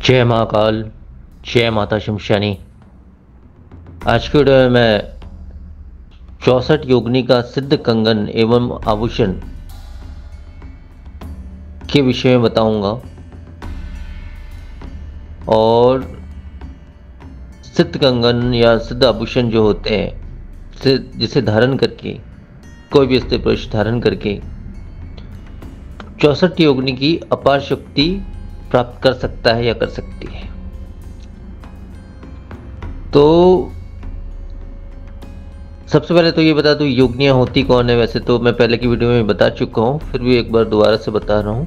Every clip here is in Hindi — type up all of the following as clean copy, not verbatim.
जय महाकाल, जय माता शमशानी। आज के वीडियो में मैं 64 योगिनी का सिद्ध कंगन एवं आभूषण के विषय में बताऊंगा और सिद्ध कंगन या सिद्ध आभूषण जो होते हैं जिसे धारण करके कोई भी स्त्री पुरुष धारण करके 64 योगिनी की अपार शक्ति प्राप्त कर सकता है या कर सकती है। तो सबसे पहले तो ये बता दूं योगिनियाँ होती कौन है। वैसे तो मैं पहले की वीडियो में बता चुका हूं, फिर भी एक बार दोबारा से बता रहा हूं।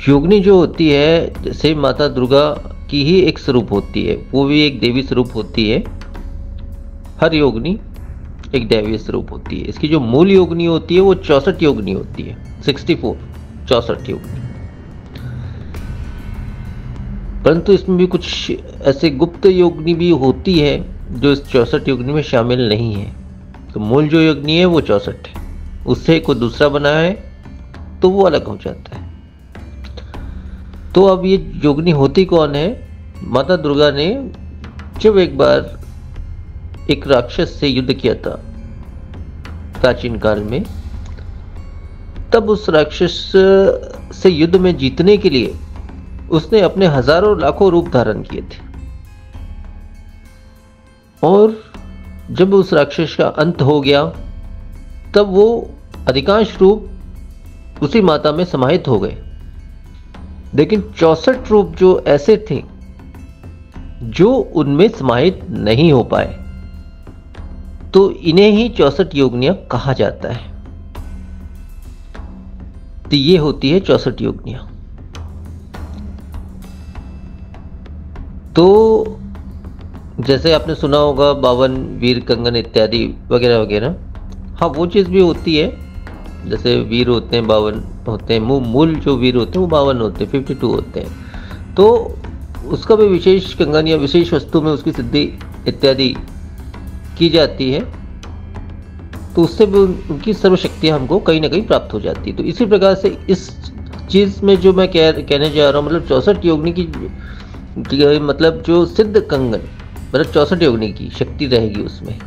योगिनी जो होती है जैसे माता दुर्गा की ही एक स्वरूप होती है, वो भी एक देवी स्वरूप होती है। हर योगिनी एक दैवीय स्वरूप होती है। इसकी जो मूल योगिनी होती है वो 64 योगिनी होती है, 64 योगिनी। परंतु इसमें भी कुछ ऐसे गुप्त योगिनी भी होती है जो इस 64 योगिनी में शामिल नहीं है। तो मूल जो योगिनी है वो 64 है, उससे कोई दूसरा बना है तो वो अलग हो जाता है। तो अब ये योगिनी होती कौन है? माता दुर्गा ने जब एक बार एक राक्षस से युद्ध किया था प्राचीन काल में, तब उस राक्षस से युद्ध में जीतने के लिए उसने अपने हजारों लाखों रूप धारण किए थे। और जब उस राक्षस का अंत हो गया तब वो अधिकांश रूप उसी माता में समाहित हो गए। लेकिन 64 रूप जो ऐसे थे जो उनमें समाहित नहीं हो पाए, तो इन्हें ही 64 योगिनियां कहा जाता है। तो ये होती है 64 योगिनियां। तो जैसे आपने सुना होगा 52 वीर कंगन इत्यादि वगैरह वगैरह। हाँ, वो चीज़ भी होती है। जैसे वीर होते हैं 52 होते हैं, मूल जो वीर होते हैं वो 52 होते हैं, 52 होते हैं। तो उसका भी विशेष कंगन या विशेष वस्तु में उसकी सिद्धि इत्यादि की जाती है, तो उससे भी उनकी सर्वशक्तियाँ हमको कहीं ना कहीं प्राप्त हो जाती है। तो इसी प्रकार से इस चीज़ में जो मैं कहने जा रहा हूँ, मतलब 64 योगिनी की मतलब जो सिद्ध कंगन, मतलब 64 योगिनी की शक्ति रहेगी उसमें।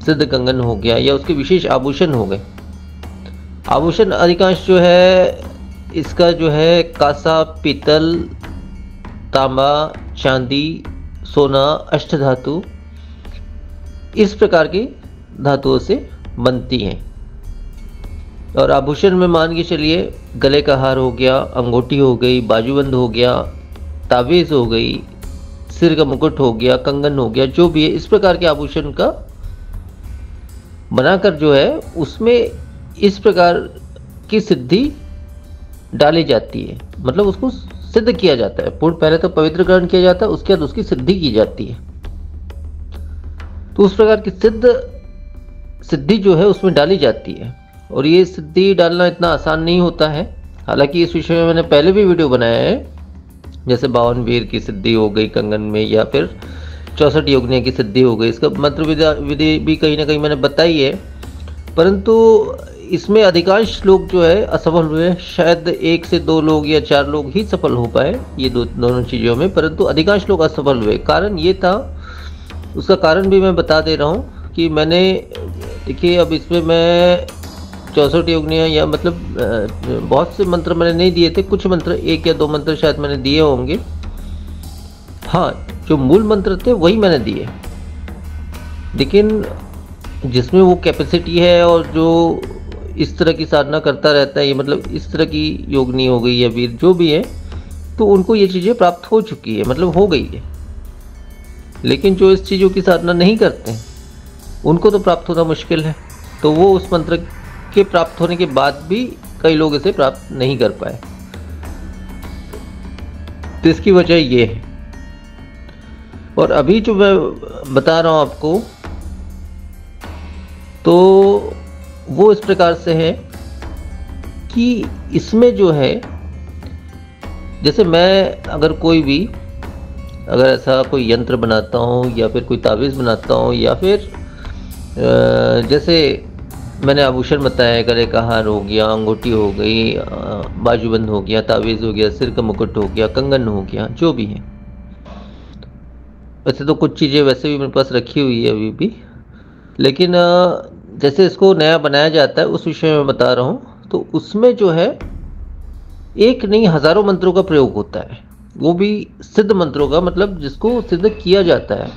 सिद्ध कंगन हो गया या उसके विशेष आभूषण हो गए। आभूषण अधिकांश जो है इसका जो है कांसा, पीतल, तांबा, चांदी, सोना, अष्टधातु, इस प्रकार की धातुओं से बनती हैं। और आभूषण में मान के चलिए गले का हार हो गया, अंगूठी हो गई, बाजूबंद हो गया, ताबीज़ हो गई, सिर का मुकुट हो गया, कंगन हो गया, जो भी है इस प्रकार के आभूषण का बनाकर जो है उसमें इस प्रकार की सिद्धि डाली जाती है। मतलब उसको सिद्ध किया जाता है। पूर्ण पहले तो पवित्रकरण किया जाता है, उसके बाद उसकी सिद्धि की जाती है। तो उस प्रकार की सिद्धि जो है उसमें डाली जाती है। और ये सिद्धि डालना इतना आसान नहीं होता है। हालांकि इस विषय में मैंने पहले भी वीडियो बनाया है, जैसे 52 वीर की सिद्धि हो गई कंगन में, या फिर 64 योगिनियों की सिद्धि हो गई। इसका मंत्र विधि भी कहीं ना कहीं मैंने बताई है। परंतु इसमें अधिकांश लोग जो है असफल हुए। शायद 1 से 2 लोग या 4 लोग ही सफल हो पाए ये दोनों चीज़ों में, परंतु अधिकांश लोग असफल हुए। कारण ये था, उसका कारण भी मैं बता दे रहा हूँ कि मैंने देखिए अब इसमें मैं 64 योगिनियाँ या मतलब बहुत से मंत्र मैंने नहीं दिए थे। कुछ मंत्र 1 या 2 मंत्र शायद मैंने दिए होंगे। हाँ, जो मूल मंत्र थे वही मैंने दिए, लेकिन जिसमें वो कैपेसिटी है और जो इस तरह की साधना करता रहता है, ये मतलब इस तरह की योगिनी हो गई या वीर जो भी है, तो उनको ये चीज़ें प्राप्त हो चुकी है, मतलब हो गई है। लेकिन जो इस चीज़ों की साधना नहीं करते हैं उनको तो प्राप्त होना मुश्किल है। तो वो उस मंत्र के प्राप्त होने के बाद भी कई लोग इसे प्राप्त नहीं कर पाए। तो इसकी वजह ये है। और अभी जो मैं बता रहा हूँ आपको, तो वो इस प्रकार से है कि इसमें जो है, जैसे मैं अगर कोई भी अगर ऐसा कोई यंत्र बनाता हूँ या फिर कोई ताबीज़ बनाता हूँ, या फिर जैसे मैंने आभूषण बताया, गले का हार हो गया, अंगूठी हो गई, बाजूबंद हो गया, तावीज़ हो गया, सिर का मुकुट हो गया, कंगन हो गया, जो भी है। वैसे तो कुछ चीज़ें वैसे भी मेरे पास रखी हुई है अभी भी, लेकिन जैसे इसको नया बनाया जाता है उस विषय में बता रहा हूँ। तो उसमें जो है एक नहीं हज़ारों मंत्रों का प्रयोग होता है, वो भी सिद्ध मंत्रों का, मतलब जिसको सिद्ध किया जाता है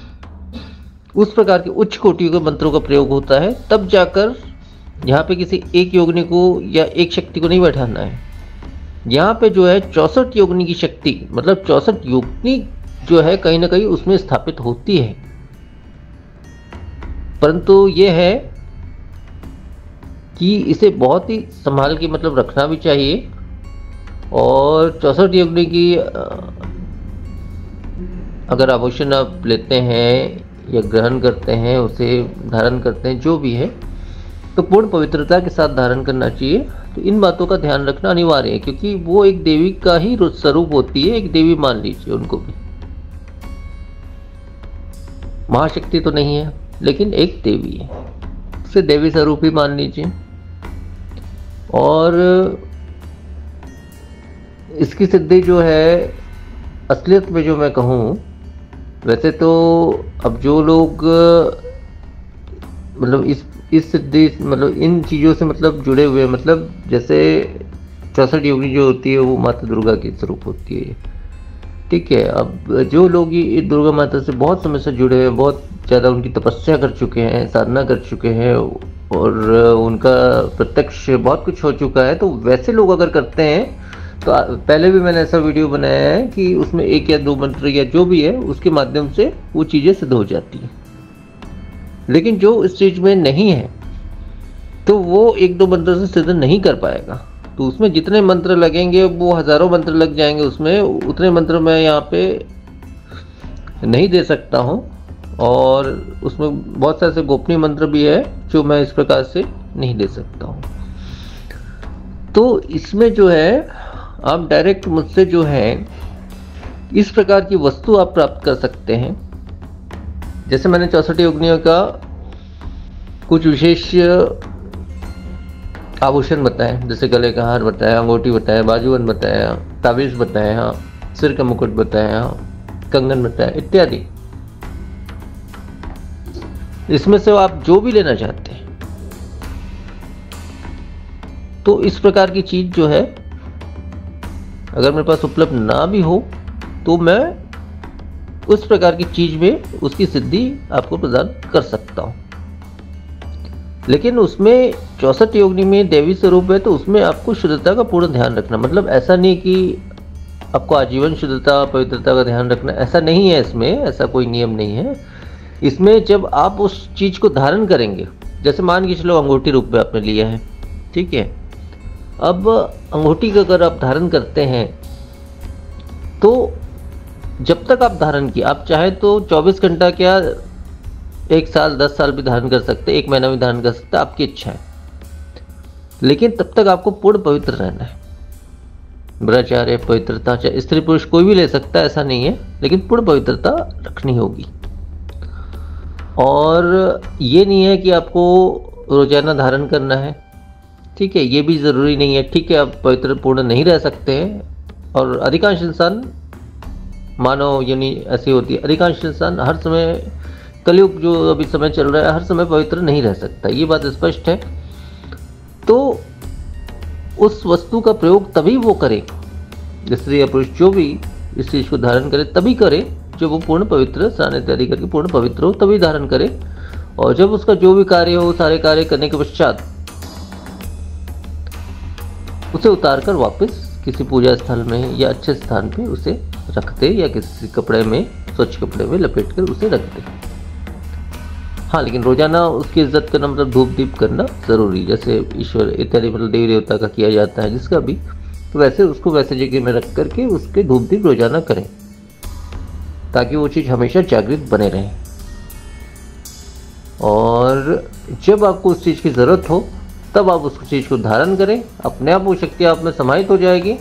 उस प्रकार के उच्च कोटि के मंत्रों का प्रयोग होता है। तब जाकर यहाँ पे किसी एक योगिनी को या एक शक्ति को नहीं बैठाना है। यहाँ पे जो है 64 योगिनी की शक्ति, मतलब 64 योगिनी जो है कहीं ना कहीं उसमें स्थापित होती है। परंतु ये है कि इसे बहुत ही संभाल के मतलब रखना भी चाहिए। और 64 योगिनी की अगर आभूषण आप लेते हैं या ग्रहण करते हैं, उसे धारण करते हैं, जो भी है, तो पूर्ण पवित्रता के साथ धारण करना चाहिए। तो इन बातों का ध्यान रखना अनिवार्य है, क्योंकि वो एक देवी का ही स्वरूप होती है। एक देवी मान लीजिए उनको भी, महाशक्ति तो नहीं है लेकिन एक देवी है, उसे देवी स्वरूप ही मान लीजिए। और इसकी सिद्धि जो है असलियत में जो मैं कहूँ, वैसे तो अब जो लोग मतलब इस सिद्धि मतलब इन चीज़ों से मतलब जुड़े हुए, मतलब जैसे 64 योगिनी जो होती है वो माता दुर्गा की स्वरूप होती है, ठीक है। अब जो लोग ये दुर्गा माता से बहुत समय से जुड़े हुए, बहुत ज़्यादा उनकी तपस्या कर चुके हैं, साधना कर चुके हैं, और उनका प्रत्यक्ष बहुत कुछ हो चुका है, तो वैसे लोग अगर करते हैं तो पहले भी मैंने ऐसा वीडियो बनाया है कि उसमें एक या दो मंत्र या जो भी है उसके माध्यम से वो चीज़ें सिद्ध हो जाती हैं। लेकिन जो इस चीज़ में नहीं है तो वो एक दो मंत्र से सिद्ध नहीं कर पाएगा। तो उसमें जितने मंत्र लगेंगे वो हज़ारों मंत्र लग जाएंगे, उसमें उतने मंत्र मैं यहाँ पे नहीं दे सकता हूँ। और उसमें बहुत से ऐसे गोपनीय मंत्र भी है जो मैं इस प्रकार से नहीं दे सकता हूँ। तो इसमें जो है आप डायरेक्ट मुझसे जो है इस प्रकार की वस्तु आप प्राप्त कर सकते हैं। जैसे मैंने 64 योगिनियों का कुछ विशेष आभूषण बताए, जैसे गले का हार बताया, अंगूठी बताया, बाजूबंद बताया, ताबीज़ बताया, सिर का मुकुट बताया, कंगन बताया इत्यादि। इसमें से आप जो भी लेना चाहते हैं, तो इस प्रकार की चीज़ जो है अगर मेरे पास उपलब्ध ना भी हो तो मैं उस प्रकार की चीज़ में उसकी सिद्धि आपको प्रदान कर सकता हूँ। लेकिन उसमें 64 योगिनी में देवी स्वरूप है, तो उसमें आपको शुद्धता का पूर्ण ध्यान रखना। मतलब ऐसा नहीं कि आपको आजीवन शुद्धता पवित्रता का ध्यान रखना, ऐसा नहीं है। इसमें ऐसा कोई नियम नहीं है। इसमें जब आप उस चीज़ को धारण करेंगे, जैसे मान के चलो अंगूठी रूप में आपने लिया है, ठीक है। अब अंगूठी का अगर आप धारण करते हैं तो जब तक आप धारण किए, आप चाहे तो 24 घंटा क्या 1 साल 10 साल भी धारण कर सकते, 1 महीना भी धारण कर सकते, आपकी इच्छा है। लेकिन तब तक आपको पूर्ण पवित्र रहना है। ब्रह्मचार्य पवित्रता चाहे स्त्री पुरुष कोई भी ले सकता है, ऐसा नहीं है, लेकिन पूर्ण पवित्रता रखनी होगी। और ये नहीं है कि आपको रोजाना धारण करना है, ठीक है, ये भी ज़रूरी नहीं है, ठीक है। आप पवित्र पूर्ण नहीं रह सकते हैं। और अधिकांश इंसान, मानव यानी ऐसी होती है, अधिकांश इंसान हर समय, कलयुग जो अभी समय चल रहा है, हर समय पवित्र नहीं रह सकता, ये बात स्पष्ट है। तो उस वस्तु का प्रयोग तभी वो करे, स्त्री या पुरुष जो भी इस चीज़ को धारण करे तभी करे जब वो पूर्ण पवित्र, स्नान इत्यादि करके पूर्ण पवित्र हो, तभी धारण करे। और जब उसका जो भी कार्य हो, सारे कार्य करने के पश्चात उसे उतारकर वापस किसी पूजा स्थल में या अच्छे स्थान पे उसे रख दे, या किसी कपड़े में, स्वच्छ कपड़े में लपेट कर उसे रख दे। हाँ, लेकिन रोजाना उसकी इज्जत करना मतलब धूप दीप करना जरूरी, जैसे ईश्वर इत्यादि मतलब देवी देवता का किया जाता है जिसका भी, तो वैसे उसको वैसे जगह में रख करके उसके धूप दीप रोजाना करें, ताकि वो चीज़ हमेशा जागृत बने रहे। और जब आपको उस चीज़ की ज़रूरत हो तब आप उस चीज़ को धारण करें, अपने आप वो शक्ति आप में समाहित हो जाएगी।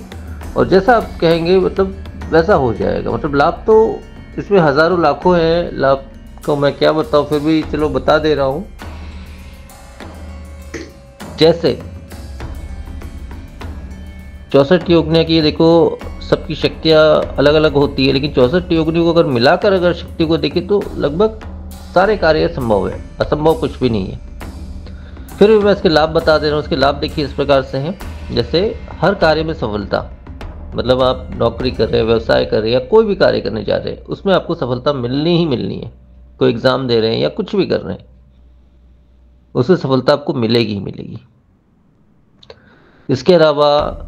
और जैसा आप कहेंगे मतलब वैसा हो जाएगा। मतलब लाभ तो इसमें हज़ारों लाखों हैं, लाभ को मैं क्या बताऊँ, फिर भी चलो बता दे रहा हूँ। जैसे 64 योगिनियाँ की देखो, सबकी शक्तियाँ अलग अलग होती है, लेकिन 64 योगिनियों को अगर मिलाकर अगर शक्ति को देखें तो लगभग सारे कार्य संभव है, असंभव कुछ भी नहीं है। फिर भी मैं इसके लाभ बता दे रहा हूँ। इसके लाभ देखिए इस प्रकार से हैं, जैसे हर कार्य में सफलता, मतलब आप नौकरी कर रहे हैं, व्यवसाय कर रहे हैं या कोई भी कार्य करने जा रहे हैं, उसमें आपको सफलता मिलनी ही मिलनी है। कोई एग्ज़ाम दे रहे हैं या कुछ भी कर रहे हैं, उसमें सफलता आपको मिलेगी ही मिलेगी। इसके अलावा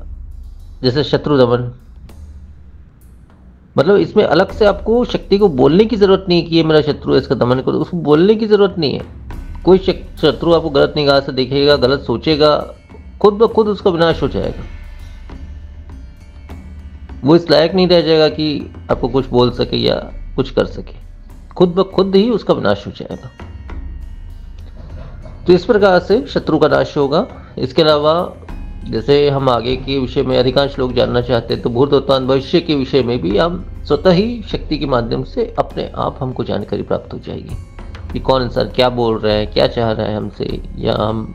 जैसे शत्रु दमन, मतलब इसमें अलग से आपको शक्ति को बोलने की ज़रूरत नहीं है कि ये मेरा शत्रु है, इसका दमन करो, उसको बोलने की ज़रूरत नहीं है। कोई शत्रु आपको गलत निगाह से देखेगा, गलत सोचेगा, खुद ब खुद उसका विनाश हो जाएगा। वो इस लायक नहीं रह जाएगा कि आपको कुछ बोल सके या कुछ कर सके, खुद ब खुद ही उसका विनाश हो जाएगा। तो इस प्रकार से शत्रु का नाश होगा। इसके अलावा जैसे हम आगे के विषय में अधिकांश लोग जानना चाहते हैं, तो भूत वर्तमान भविष्य के विषय में भी हम स्वतः ही शक्ति के माध्यम से अपने आप हमको जानकारी प्राप्त हो जाएगी कि कौन इंसान क्या बोल रहा है, क्या चाह रहा है हमसे, या हम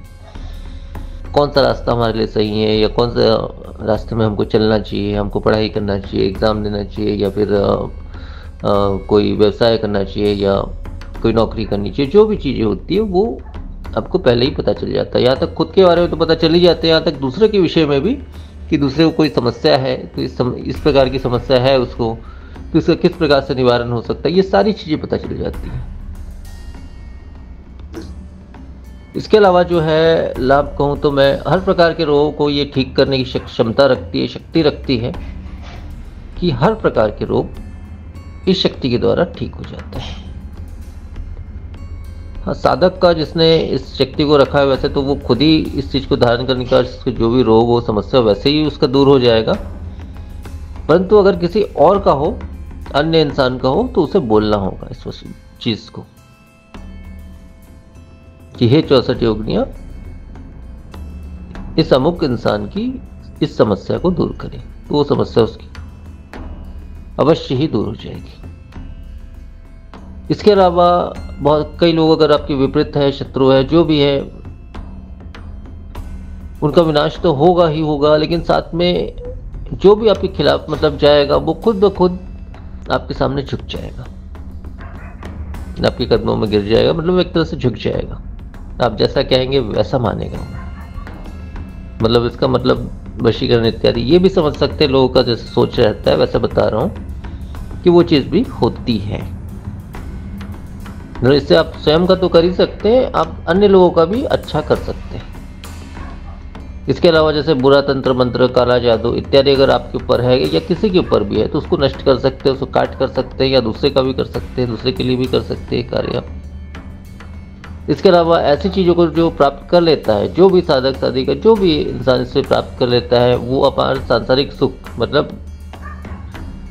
कौन सा रास्ता हमारे लिए सही है, या कौन सा रास्ते में हमको चलना चाहिए, हमको पढ़ाई करना चाहिए, एग्ज़ाम देना चाहिए, या फिर कोई व्यवसाय करना चाहिए, या कोई नौकरी करनी चाहिए। जो भी चीज़ें होती है वो आपको पहले ही पता चल जाता है। यहाँ तक खुद के बारे में तो पता चल ही जाते हैं, यहाँ तक दूसरे के विषय में भी कि दूसरे को कोई समस्या है तो इस प्रकार की समस्या है उसको, तो इसका किस प्रकार से निवारण हो सकता है, ये सारी चीज़ें पता चल जाती हैं। इसके अलावा जो है लाभ कहूँ तो मैं हर प्रकार के रोगों को ये ठीक करने की क्षमता रखती है, शक्ति रखती है कि हर प्रकार के रोग इस शक्ति के द्वारा ठीक हो जाता है। हाँ, साधक का जिसने इस शक्ति को रखा है वैसे तो वो खुद ही इस चीज़ को धारण करने का जो भी रोग हो, समस्या, वैसे ही उसका दूर हो जाएगा। परंतु अगर किसी और का हो, अन्य इंसान का हो, तो उसे बोलना होगा इस चीज़ को कि हे 64 योगिनियाँ, इस अमुक इंसान की इस समस्या को दूर करें, तो वो समस्या उसकी अवश्य ही दूर हो जाएगी। इसके अलावा बहुत कई लोग अगर आपके विपरीत है, शत्रु है, जो भी है, उनका विनाश तो होगा ही होगा, लेकिन साथ में जो भी आपके खिलाफ मतलब जाएगा वो खुद ब खुद आपके सामने झुक जाएगा, आपके कदमों में गिर जाएगा, मतलब एक तरह से झुक जाएगा। आप जैसा कहेंगे वैसा मानेगा। मतलब इसका मतलब वशीकरण इत्यादि ये भी समझ सकते हैं लोगों का जैसे सोच रहता है, वैसा बता रहा हूँ कि वो चीज़ भी होती है। इससे आप स्वयं का तो कर ही सकते हैं, आप अन्य लोगों का भी अच्छा कर सकते हैं। इसके अलावा जैसे बुरा तंत्र मंत्र, काला जादू इत्यादि अगर आपके ऊपर है या किसी के ऊपर भी है तो उसको नष्ट कर सकते हैं, उसको काट कर सकते हैं, या दूसरे का भी कर सकते हैं, दूसरे के लिए भी कर सकते हैं कार्य। इसके अलावा ऐसी चीज़ों को जो प्राप्त कर लेता है, जो भी साधक साधिका, जो भी इंसान इससे प्राप्त कर लेता है, वो अपार सांसारिक सुख, मतलब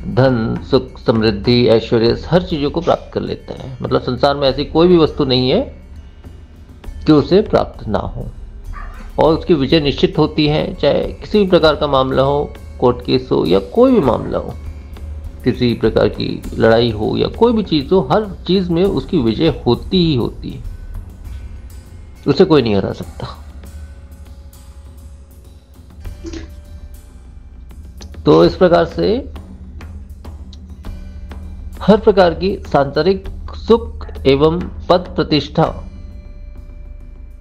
धन, सुख, समृद्धि, ऐश्वर्य, हर चीज़ों को प्राप्त कर लेता है। मतलब संसार में ऐसी कोई भी वस्तु नहीं है कि उसे प्राप्त ना हो, और उसकी विजय निश्चित होती है। चाहे किसी भी प्रकार का मामला हो, कोर्ट केस हो या कोई भी मामला हो, किसी प्रकार की लड़ाई हो या कोई भी चीज़ हो, हर चीज़ में उसकी विजय होती ही होती है, उसे कोई नहीं हरा सकता। तो इस प्रकार से हर प्रकार की सांसारिक सुख एवं पद प्रतिष्ठा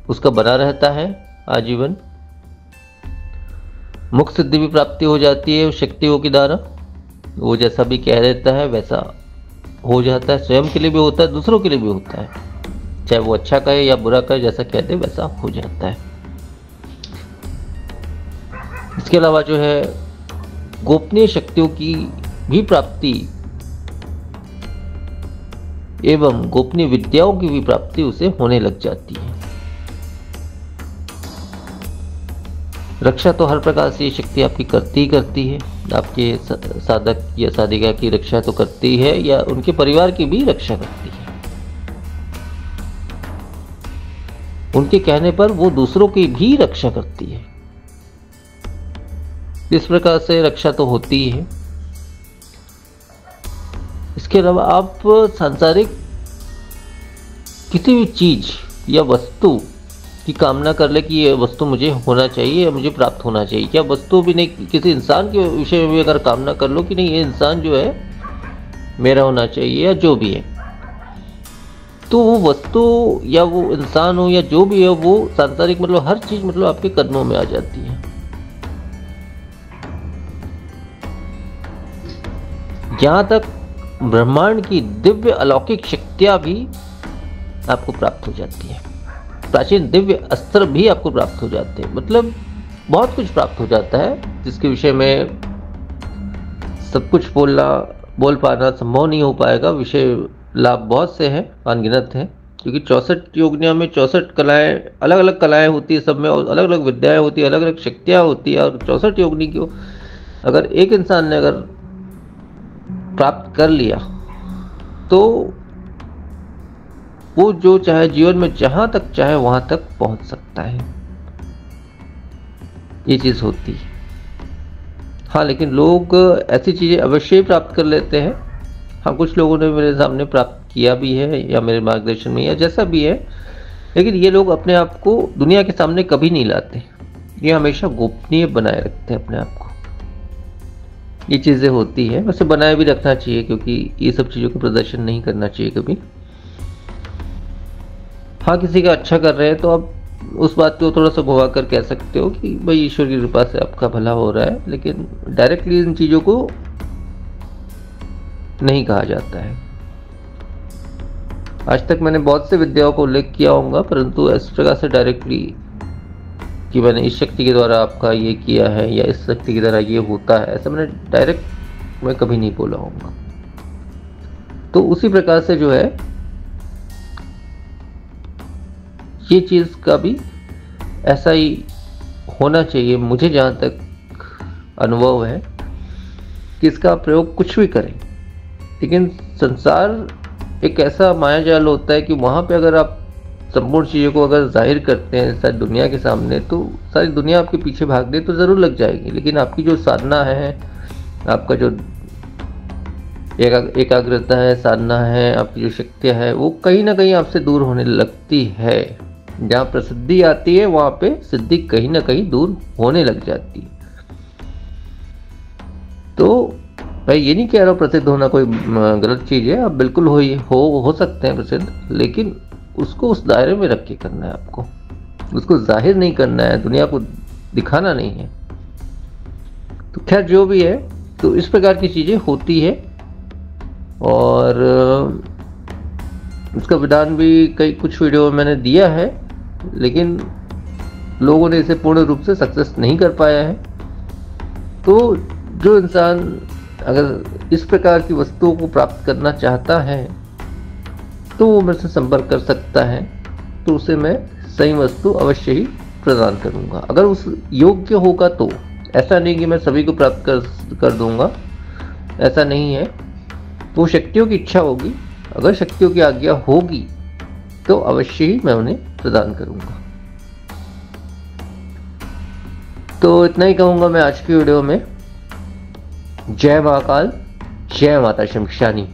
उसका बना रहता है आजीवन। मुक्त सिद्धि भी प्राप्ति हो जाती है उस शक्तियों के द्वारा। वो जैसा भी कह देता है वैसा हो जाता है, स्वयं के लिए भी होता है, दूसरों के लिए भी होता है। चाहे वो अच्छा कहे या बुरा कहे, जैसा कहते हैं वैसा हो जाता है। इसके अलावा जो है गोपनीय शक्तियों की भी प्राप्ति एवं गोपनीय विद्याओं की भी प्राप्ति उसे होने लग जाती है। रक्षा तो हर प्रकार से ये शक्ति आपकी करती ही करती है। आपके साधक या साधिका की रक्षा तो करती है, या उनके परिवार की भी रक्षा करती है। उनके कहने पर वो दूसरों की भी रक्षा करती है। इस प्रकार से रक्षा तो होती ही है। इसके अलावा आप सांसारिक किसी भी चीज या वस्तु कि कामना कर ले कि ये वस्तु मुझे होना चाहिए या मुझे प्राप्त होना चाहिए। क्या वस्तु भी नहीं, किसी इंसान के विषय में भी अगर कामना कर लो कि नहीं ये इंसान जो है मेरा होना चाहिए या जो भी है, तो वो वस्तु या वो इंसान हो या जो भी है, वो सांसारिक मतलब हर चीज मतलब आपके कदमों में आ जाती है। यहां तक ब्रह्मांड की दिव्य अलौकिक शक्तियां भी आपको प्राप्त हो जाती है, प्राचीन दिव्य अस्त्र भी आपको प्राप्त हो जाते हैं। मतलब बहुत कुछ प्राप्त हो जाता है जिसके विषय में सब कुछ बोल पाना संभव नहीं हो पाएगा। विषय लाभ बहुत से हैं, अनगिनत हैं, क्योंकि 64 योगिनियों में 64 कलाएं, अलग अलग कलाएं होती है सब में, और अलग अलग विद्याएं होती है, अलग अलग शक्तियां होती है। और 64 योगिनी को अगर एक इंसान ने अगर प्राप्त कर लिया तो वो जो चाहे जीवन में जहां तक चाहे वहां तक पहुंच सकता है। ये चीज होती है। हाँ, लेकिन लोग ऐसी चीजें अवश्य ही प्राप्त कर लेते हैं। हाँ, कुछ लोगों ने मेरे सामने प्राप्त किया भी है या मेरे मार्गदर्शन में या जैसा भी है, लेकिन ये लोग अपने आप को दुनिया के सामने कभी नहीं लाते। ये हमेशा गोपनीय बनाए रखते हैं अपने आप को। ये चीजें होती है, वैसे बनाए भी रखना चाहिए, क्योंकि ये सब चीजों का प्रदर्शन नहीं करना चाहिए कभी। हाँ, किसी का अच्छा कर रहे हैं तो आप उस बात को थोड़ा सा घुमा कर कह सकते हो कि भाई ईश्वर की कृपा से आपका भला हो रहा है, लेकिन डायरेक्टली इन चीजों को नहीं कहा जाता है। आज तक मैंने बहुत से विद्याओं को उल्लेख किया होगा, परंतु इस प्रकार से डायरेक्टली कि मैंने इस शक्ति के द्वारा आपका ये किया है या इस शक्ति के द्वारा ये होता है, ऐसा मैंने डायरेक्ट मैं कभी नहीं बोला होगा। तो उसी प्रकार से जो है ये चीज का भी ऐसा ही होना चाहिए। मुझे जहां तक अनुभव है कि इसका प्रयोग कुछ भी करें, लेकिन संसार एक ऐसा मायाजाल होता है कि वहां पे अगर आप संपूर्ण चीज़ों को अगर जाहिर करते हैं सारी दुनिया के सामने, तो सारी दुनिया आपके पीछे भागने तो ज़रूर लग जाएगी, लेकिन आपकी जो साधना है, आपका जो एकाग्रता है, साधना है, आपकी जो शक्तियाँ है, वो कहीं ना कहीं आपसे दूर होने लगती है। जहाँ प्रसिद्धि आती है वहाँ पे सिद्धि कहीं ना कहीं दूर होने लग जाती है। तो भाई ये नहीं कह रहा हूँ प्रसिद्ध होना कोई गलत चीज़ है, आप बिल्कुल हो सकते हैं प्रसिद्ध, लेकिन उसको उस दायरे में रख के करना है आपको। उसको जाहिर नहीं करना है, दुनिया को दिखाना नहीं है। तो खैर जो भी है, तो इस प्रकार की चीज़ें होती है और उसका विधान भी कुछ वीडियो में मैंने दिया है, लेकिन लोगों ने इसे पूर्ण रूप से सक्सेस नहीं कर पाया है। तो जो इंसान अगर इस प्रकार की वस्तुओं को प्राप्त करना चाहता है तो वो मेरे से संपर्क कर सकता है, तो उसे मैं सही वस्तु अवश्य ही प्रदान करूंगा, अगर उस योग्य होगा तो। ऐसा नहीं कि मैं सभी को प्राप्त कर दूंगा, ऐसा नहीं है। वो शक्तियों की इच्छा होगी, अगर शक्तियों की आज्ञा होगी तो अवश्य ही मैं उन्हें प्रदान करूंगा। तो इतना ही कहूंगा मैं आज की वीडियो में। जय महाकाल, जय माता शंखशानी।